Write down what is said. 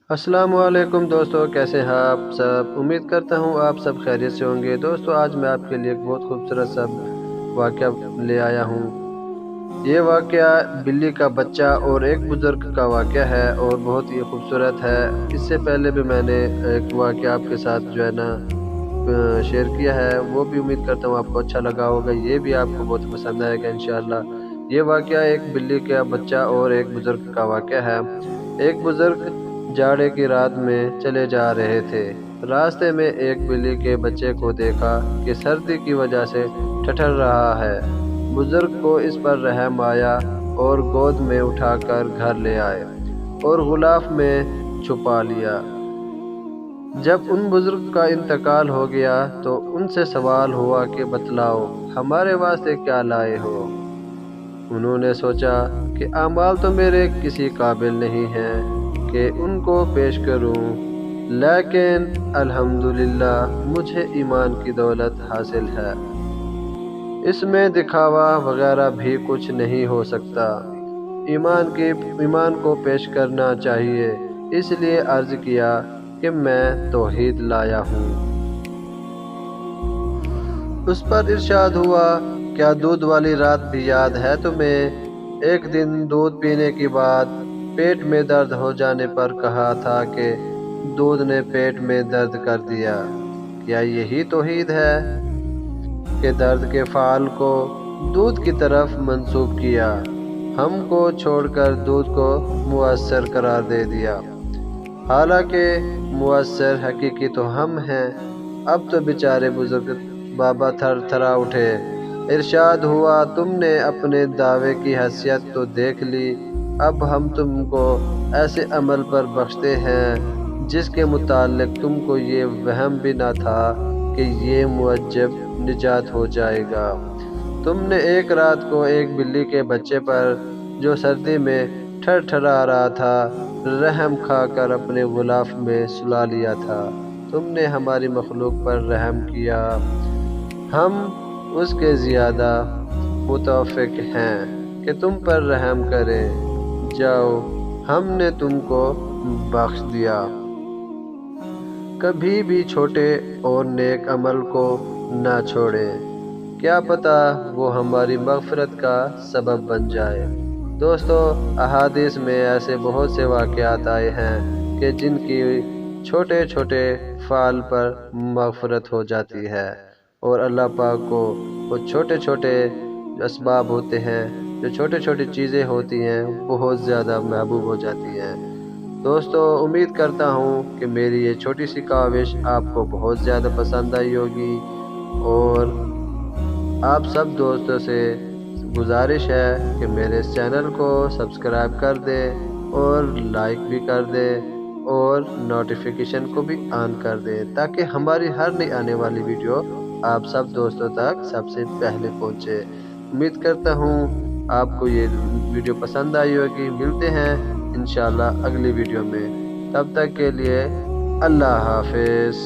अस्सलाम वालेकुम दोस्तों, कैसे हैं आप सब। उम्मीद करता हूँ आप सब खैरियत से होंगे। दोस्तों, आज मैं आपके लिए एक बहुत खूबसूरत सा वाक़या ले आया हूँ। ये वाक़या बिल्ली का बच्चा और एक बुज़ुर्ग का वाक़या है और बहुत ही खूबसूरत है। इससे पहले भी मैंने एक वाक़या आपके साथ जो है ना शेयर किया है, वो भी उम्मीद करता हूँ आपको अच्छा लगा होगा। ये भी आपको बहुत पसंद आएगा इंशाअल्लाह। ये वाक़या एक बिल्ली का बच्चा और एक बुज़ुर्ग का वाक़या है। एक बुज़ुर्ग जाड़े की रात में चले जा रहे थे। रास्ते में एक बिल्ली के बच्चे को देखा कि सर्दी की वजह से ठठर रहा है। बुजुर्ग को इस पर रहम आया और गोद में उठाकर घर ले आए और गुलाफ में छुपा लिया। जब उन बुजुर्ग का इंतकाल हो गया तो उनसे सवाल हुआ कि बतलाओ, हमारे वास्ते क्या लाए हो। उन्होंने सोचा कि अमाल तो मेरे किसी काबिल नहीं हैं कि उनको पेश करूं, लेकिन अल्हम्दुलिल्लाह मुझे ईमान की दौलत हासिल है। इसमें दिखावा वगैरह भी कुछ नहीं हो सकता। ईमान को पेश करना चाहिए। इसलिए अर्ज किया कि मैं तौहीद लाया हूँ। उस पर इरशाद हुआ, क्या दूध वाली रात भी याद है तुम्हें। एक दिन दूध पीने के बाद पेट में दर्द हो जाने पर कहा था कि दूध ने पेट में दर्द कर दिया। क्या यही तौहीद है कि दर्द के फाल को दूध की तरफ मंसूब किया, हमको छोड़कर दूध को मुअस्सर करार दे दिया। हालांकि मुअस्सर हकीकी तो हम हैं। अब तो बेचारे बुजुर्ग बाबा थर थरा उठे। इरशाद हुआ, तुमने अपने दावे की हैसियत तो देख ली। अब हम तुमको ऐसे अमल पर बख्शते हैं जिसके मुताल्लिक तुमको ये वहम भी ना था कि ये मुअज्जब निजात हो जाएगा। तुमने एक रात को एक बिल्ली के बच्चे पर जो सर्दी में ठरठरा रहा था रहम खाकर अपने गुलाफ में सुला लिया था। तुमने हमारी मखलूक पर रहम किया। हम उसके ज़्यादा मुतवफ़िक़ हैं कि तुम पर रहम करें। जाओ, हमने तुमको बख्श दिया। कभी भी छोटे और नेक अमल को ना छोड़ें, क्या पता वो हमारी मग़फ़िरत का सबब बन जाए। दोस्तों, अहादीस में ऐसे बहुत से वाक़यात आए हैं कि जिनकी छोटे छोटे फ़ाल पर मग़फ़िरत हो जाती है और अल्लाह पाक को वो छोटे छोटे असबाब होते हैं, जो छोटी छोटी चीज़ें होती हैं, बहुत ज़्यादा महबूब हो जाती हैं। दोस्तों, उम्मीद करता हूँ कि मेरी ये छोटी सी काविश आपको बहुत ज़्यादा पसंद आई होगी और आप सब दोस्तों से गुजारिश है कि मेरे इस चैनल को सब्सक्राइब कर दें और लाइक भी कर दें और नोटिफिकेशन को भी ऑन कर दें ताकि हमारी हर नई आने वाली वीडियो आप सब दोस्तों तक सबसे पहले पहुंचे। उम्मीद करता हूं आपको ये वीडियो पसंद आई होगी। मिलते हैं इंशाल्लाह अगली वीडियो में। तब तक के लिए अल्लाह हाफिज़।